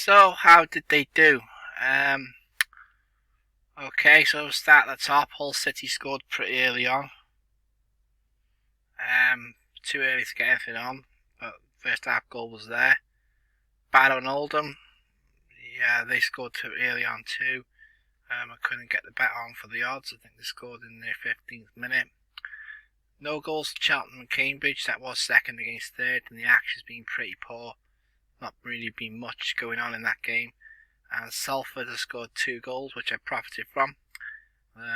So, how did they do? Um, okay, so we'll start at the top. Hull City scored pretty early on. Too early to get anything on, but first half goal was there. Barrow and Oldham, yeah, they scored too early on too. I couldn't get the bet on for the odds. I think they scored in the 15th minute. No goals to Cheltenham and Cambridge. That was second against third, and the action's been pretty poor. Not really been much going on in that game. And Salford has scored 2 goals, which I profited from.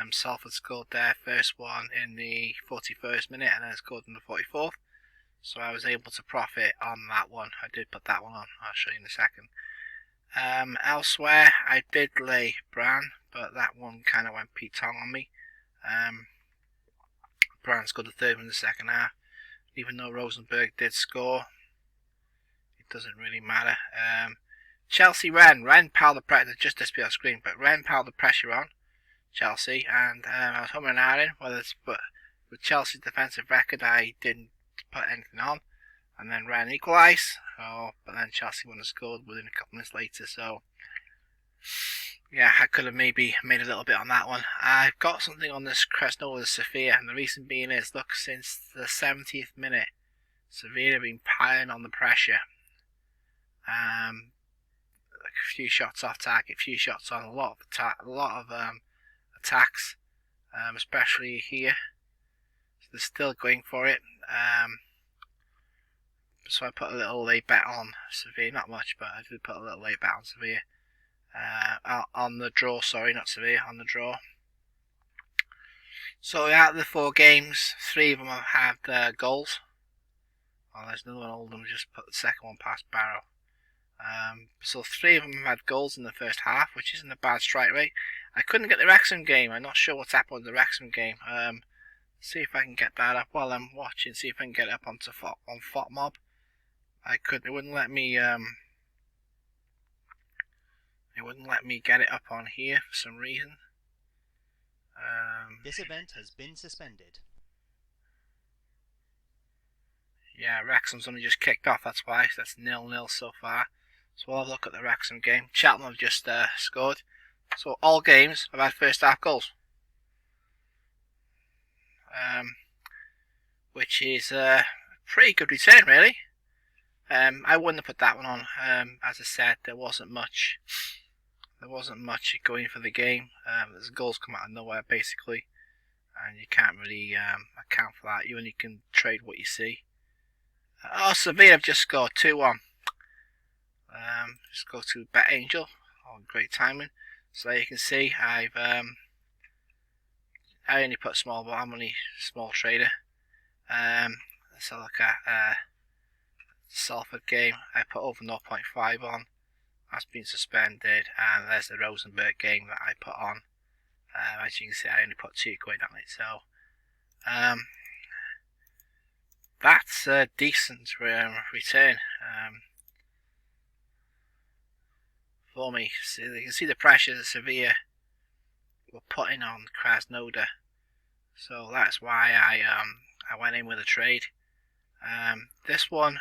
Salford scored their first one in the 41st minute and then scored in the 44th. So I was able to profit on that one. I did put that one on. I'll show you in a second. Elsewhere, I did lay Bran, but that one kind of went Pete Tong on me. Bran scored the third in the second half. Even though Rosenberg did score, it doesn't really matter. Chelsea Ren piled the pressure, just display on screen, but Ren piled the pressure on Chelsea, and I was humming and ahhing, but with Chelsea's defensive record, I didn't put anything on, and then Ren equalised, but then Chelsea wouldn't have scored within a couple minutes later, so yeah, I could have maybe made a little bit on that one. I've got something on this Krasnodar Sofia, and the reason being is, look, since the 70th minute, Sevilla have been piling on the pressure. Like a few shots off target, a few shots on, a lot of attacks, especially here. So they're still going for it. So I put a little lay bet on Sevilla, not much, but I did put a little lay bet on Sevilla. On the draw, sorry, not Sevilla, on the draw. So out of the 4 games, 3 of them have had goals. Oh, there's another one. Oldham just put the second one past Barrow. So 3 of them have had goals in the first half, which isn't a bad strike rate. I couldn't get the Wrexham game. I'm not sure what's happened with the Wrexham game. See if I can get that up while I'm watching. See if I can get it up on FOTMob. I couldn't. It wouldn't let me. It wouldn't let me get it up on here for some reason. This event has been suspended. Yeah, Wrexham's only just kicked off. That's why. So that's 0-0 so far. So we'll have a look at the Wrexham game. Cheltenham have just scored. So all games have had first half goals. Which is a pretty good return, really. I wouldn't have put that one on. As I said, there wasn't much going for the game. There's goals come out of nowhere, basically. And you can't really account for that. You only can trade what you see. Sevilla have just scored 2-1. Just go to BetAngel. Oh, great timing. So there you can see I only put small, but I'm only small trader. Let's have a look at the Salford game. I put over 0.5 on. That's been suspended. And there's the Rosenberg game that I put on. As you can see, I only put £2 on it. So that's a decent return for me. So you can see the pressure that Sevilla were putting on Krasnodar. So that's why I went in with a trade. This one,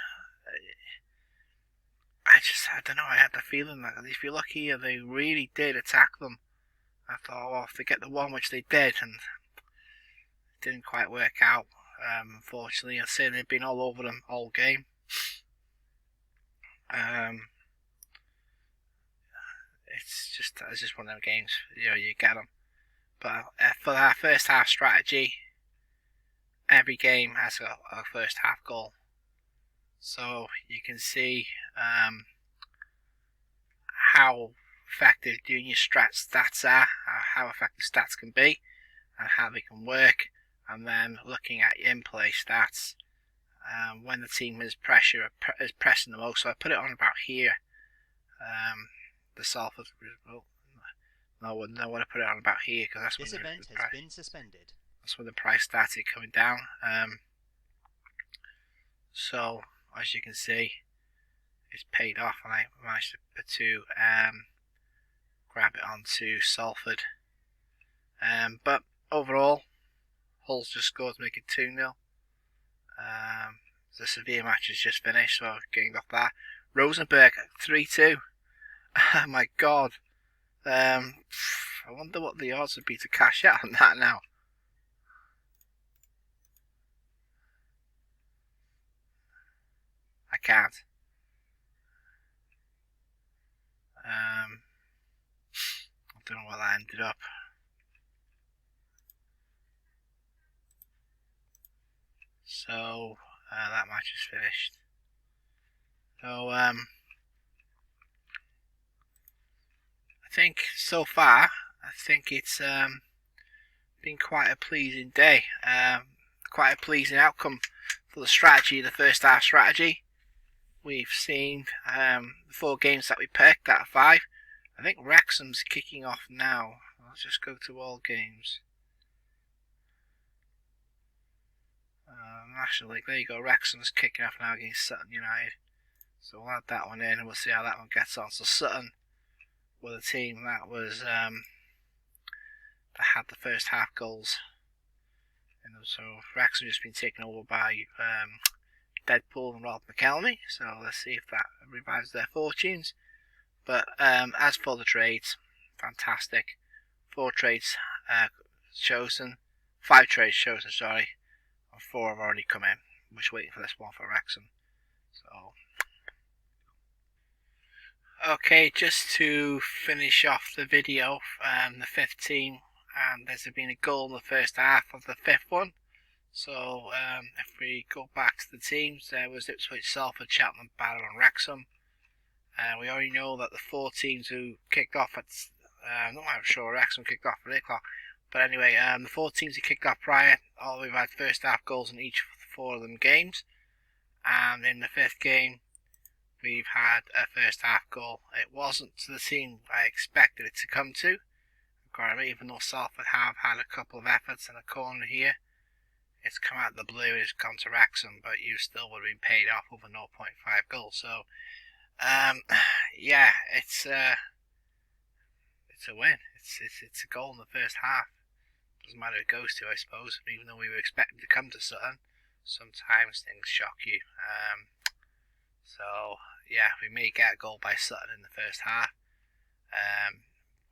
I don't know, I had the feeling that if you look here, they really did attack them. I thought, well, if they get the one, which they did, and it didn't quite work out, unfortunately. I'd say they've been all over them all game. It's just one of them games, you get them. But for our first half strategy, every game has a first half goal. So you can see how effective doing your stats are, how effective stats can be, and how they can work. And then looking at your in-play stats, when the team is pressing the most. So I put it on about here. The Salford result. No, I want to put it on about here because that's this when event has been suspended. That's when the price started coming down. So as you can see, it's paid off, and I managed to grab it onto Salford. But overall, Hull's just scored to make it 2-0. The Sevilla match has just finished, so getting off that. Rosenberg 3-2. Oh my god. I wonder what the odds would be to cash out on that now. I can't. I don't know what that ended up. So that match is finished. So I think so far, I think it's been quite a pleasing day. Quite a pleasing outcome for the strategy, the first half strategy. We've seen the 4 games that we picked out of 5. I think Wrexham's kicking off now. Let's just go to all games. National League, there you go. Wrexham's kicking off now against Sutton United. So we'll add that one in and we'll see how that one gets on. So Sutton were the team that was that had the first half goals. And so Wrexham just been taken over by Deadpool and Rob McElhenney. So let's see if that revives their fortunes. But as for the trades, fantastic. 4 trades chosen, 5 trades chosen, sorry. 4 have already come in. We're just waiting for this one for Wrexham. So, okay, just to finish off the video, the 5th team, and there's been a goal in the first half of the 5th one. So, if we go back to the teams, there was Ipswich, Salford, Cheltenham, Barrow, and Wrexham. We already know that the 4 teams who kicked off at, I'm not sure Wrexham kicked off at 8 o'clock. But anyway, the 4 teams who kicked off prior, we've had first half goals in each 4 of them games. And in the 5th game, we've had a first half goal. It wasn't the team I expected it to come to. Even though Salford have had a couple of efforts in a corner here, it's come out of the blue and it's gone to Wrexham, but you still would have been paid off over 0.5 goals. So, yeah, it's a win. It's a goal in the first half. Doesn't matter who it goes to, I suppose. Even though we were expecting to come to Sutton, sometimes things shock you. So yeah, we may get a goal by Sutton in the first half,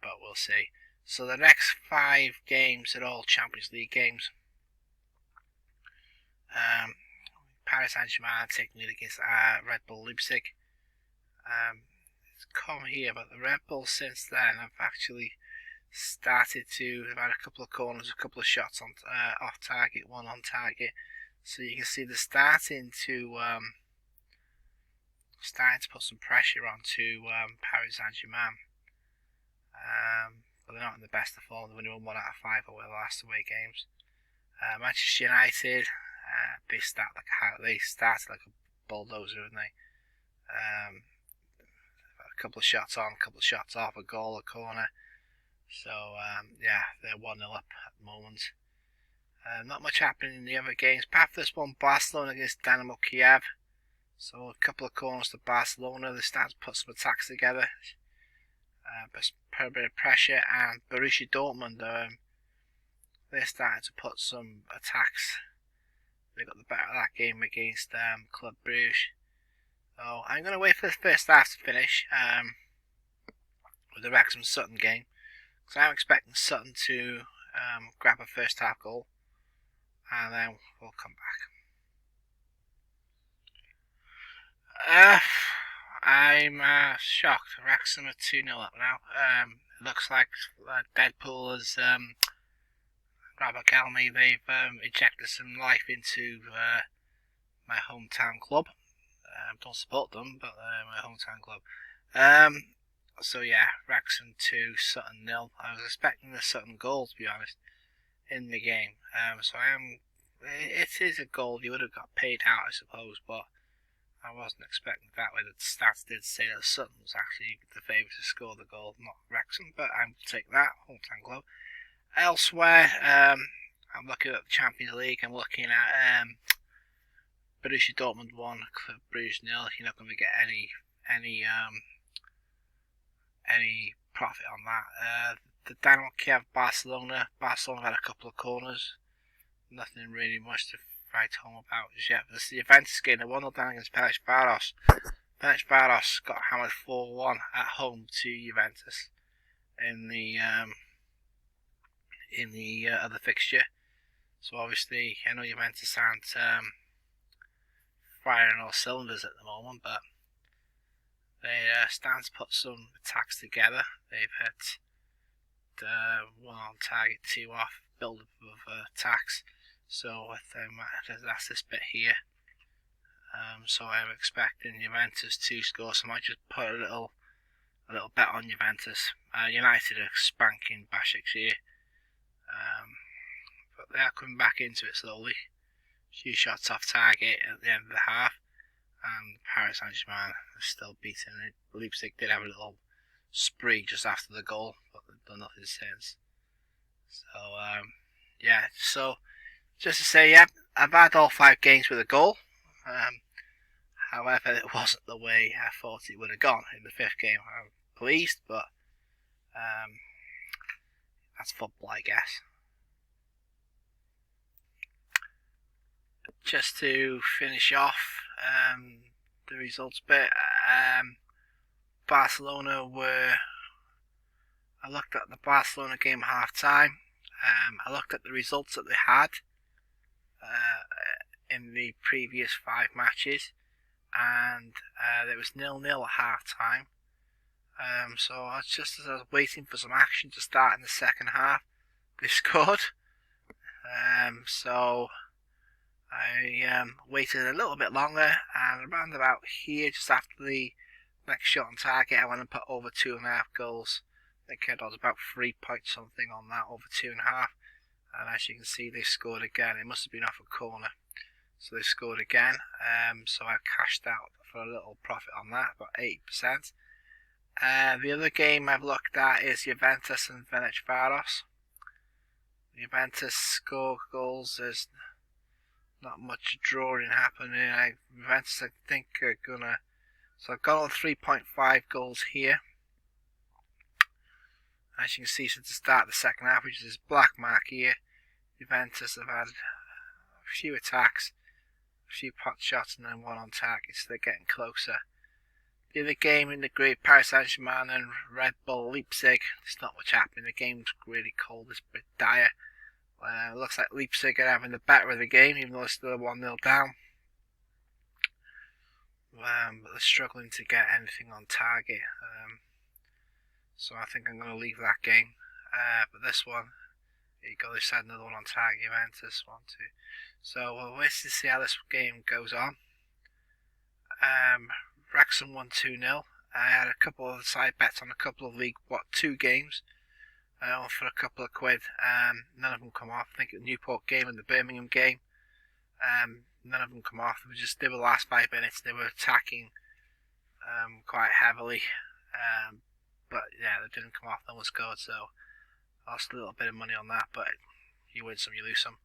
but we'll see. So the next 5 games are all Champions League games. Paris Saint-Germain taking lead against Red Bull Leipzig. It's come here, but the Red Bull since then have actually started to have had a couple of corners, a couple of shots on off target, one on target. So you can see they're starting to put some pressure onto Paris Saint-Germain. But they're not in the best of form. They've only won 1 out of 5 over the last away games. Manchester United, they started like a bulldozer, didn't they? A couple of shots on, a couple of shots off, a goal, a corner. So yeah, they're 1-0 up at the moment. Not much happening in the other games. Apart from this one, Barcelona against Dynamo Kiev. So a couple of corners to Barcelona. They start to put some attacks together. Put a bit of pressure, and Borussia Dortmund, they're starting to put some attacks. They got the better of that game against Club Brugge. So I'm going to wait for the first half to finish with the Wrexham Sutton game, because I'm expecting Sutton to grab a first half goal, and then we'll come back. I'm shocked. Wrexham are 2-0 up now. It looks like Deadpool has Rob McElhenney. They've injected some life into my hometown club. Don't support them, but my hometown club. So yeah, Wrexham 2, Sutton 0. I was expecting the Sutton goal, to be honest, in the game. So it is a goal. You would have got paid out, I suppose, but I wasn't expecting that way. The stats did say that Sutton was actually the favourite to score the goal, not Wrexham, but I'm take that, hometown club. Elsewhere, I'm looking at the Champions League. I'm looking at Borussia Dortmund 1, Club Brugge 0. You're not going to get any profit on that. The Dynamo Kiev Barcelona had a couple of corners. Nothing really much to write home about as yet. This is the Juventus game. They 1-0 down against Ferencváros. Ferencváros got hammered 4-1 at home to Juventus in the other fixture. So obviously, I know Juventus aren't firing all cylinders at the moment, but they starting to put some attacks together. They've hit 1 on target, 2 off, build up of attacks. So with that's this bit here. So I'm expecting Juventus to score. So I might just put a little bet on Juventus. United are spanking Başakşehir. But they are coming back into it slowly. A few shots off target at the end of the half. And Paris Saint-Germain are still beating it. Leipzig did have a little spree just after the goal, but they've done nothing since. So, yeah. So, just to say, yeah, I've had all 5 games with a goal. However, it wasn't the way I thought it would have gone in the 5th game. I'm pleased, but that's football, I guess. Just to finish off the results bit, Barcelona were. I looked at the Barcelona game at half time. I looked at the results that they had in the previous 5 matches, and there was 0-0 at half time. So I was waiting for some action to start in the second half. They scored. So I waited a little bit longer, and around about here, just after the next shot on target, I went and put over 2.5 goals. I think I was about 3 point something on that, over 2.5. And as you can see, they scored again. It must have been off a corner. So they scored again. So I cashed out for a little profit on that, about 80%. The other game I've looked at is Juventus and Ferencváros. Juventus score goals. There's not much drawing happening. Juventus, I think, are gonna. So I've got on 3.5 goals here. As you can see, since the start of the second half, which is this black mark here, Juventus have had a few attacks, a few pot shots, and then 1 on target, so they're getting closer. The other game in the group, Paris Saint-Germain and Red Bull Leipzig, there's not much happening. The game's really cold, it's a bit dire. It looks like Leipzig are having the better of the game, even though they're still 1-0 down. But they're struggling to get anything on target. So I think I'm going to leave that game. But this one, here you go, they said another 1 on target, Juventus, 1-2. So we'll wait to see how this game goes on. Wrexham won 2-0. I had a couple of side bets on a couple of League 2 games for a couple of quid. None of them come off. I think the Newport game and the Birmingham game. None of them come off. They were the last 5 minutes. They were attacking quite heavily. But yeah, they didn't come off. No one scored. So I lost a little bit of money on that. But you win some, you lose some.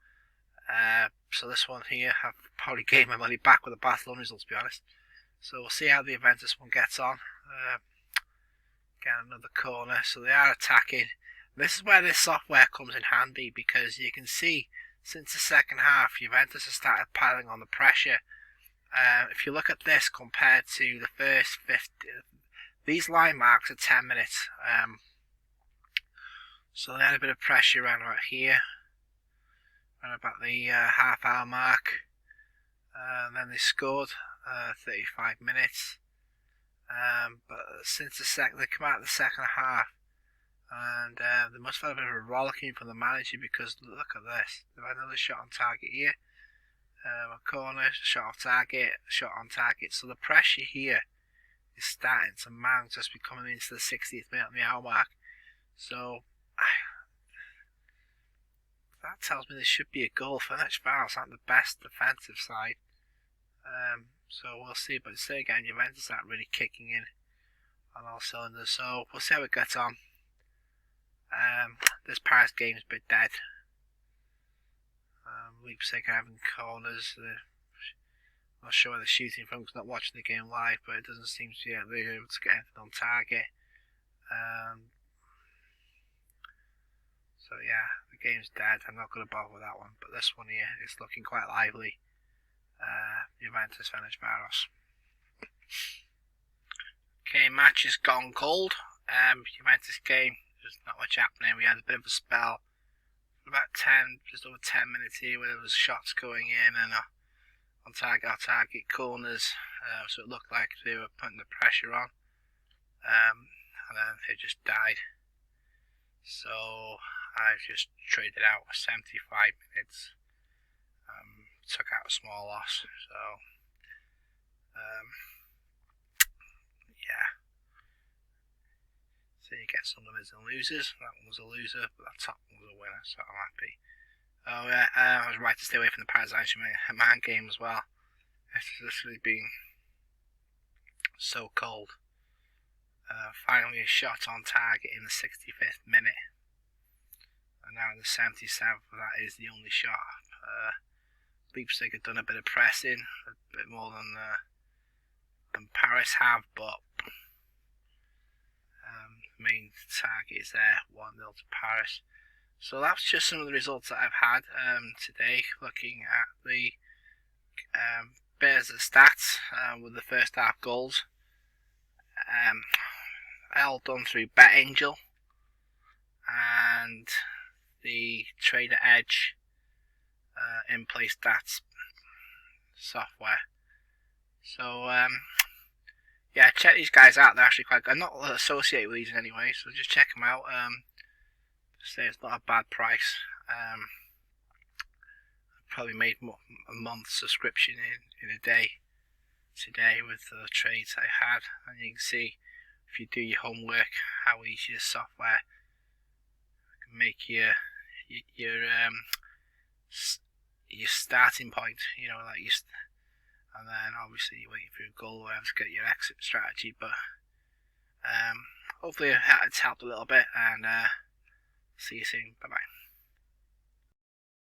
So this one here, I've probably gained my money back with the Barcelona results, to be honest. So we'll see how the Juventus one gets on. Get another corner. So they are attacking. This is where this software comes in handy, because you can see since the second half, Juventus has started piling on the pressure. If you look at this compared to the first 50, these line marks are 10 minutes. So they had a bit of pressure around about here, around about the half-hour mark. Then they scored 35 minutes. But since they come out of the second half, and they must have had a bit of a rollicking from the manager, because look at this. They've had another shot on target here. A corner, shot off target, shot on target. So the pressure here is starting to mount as we coming into the 60th minute on the hour mark. So that tells me there should be a goal. Ferencváros aren't the best defensive side. So we'll see. But say again, Juventus aren't really kicking in on all cylinders. So we'll see how it gets on. This Paris game is a bit dead. Leipzig having corners. I'm not sure where they're shooting from because I'm not watching the game live, but it doesn't seem to be they're able to get anything on target. So yeah, the game's dead. I'm not going to bother with that one. But this one here is looking quite lively. Juventus Ferencváros. Okay, match has gone cold. Juventus game, there's not much happening. We had a bit of a spell, about 10, just over 10 minutes here, where there was shots going in and on target, off target corners. So it looked like they were putting the pressure on, and then it just died. So I've just traded out 75 minutes. Took out a small loss. So yeah. So you get some winners and losers. That one was a loser, but that top one was a winner, so I'm happy. Oh yeah, I was right to stay away from the Paris Saint-Germain game as well. It's literally been so cold. Finally a shot on target in the 65th minute. And now in the 77th, that is the only shot. Leipzig had done a bit of pressing, a bit more than Paris have, but main target is there, 1-0 to Paris. So that's just some of the results that I've had today, looking at the Bears stats with the first half goals. All done through BetAngel and the Trader Edge in-play stats software. So yeah, check these guys out. They're actually quite good. I'm not associated with these in any way, so just check them out. Say it's not a bad price. I probably made a month's subscription in a day today with the trades I had, and you can see if you do your homework how easy the software can make your starting point. You know, like and then obviously you're waiting for a goal or to get your exit strategy. But hopefully it's helped a little bit, and see you soon. Bye bye.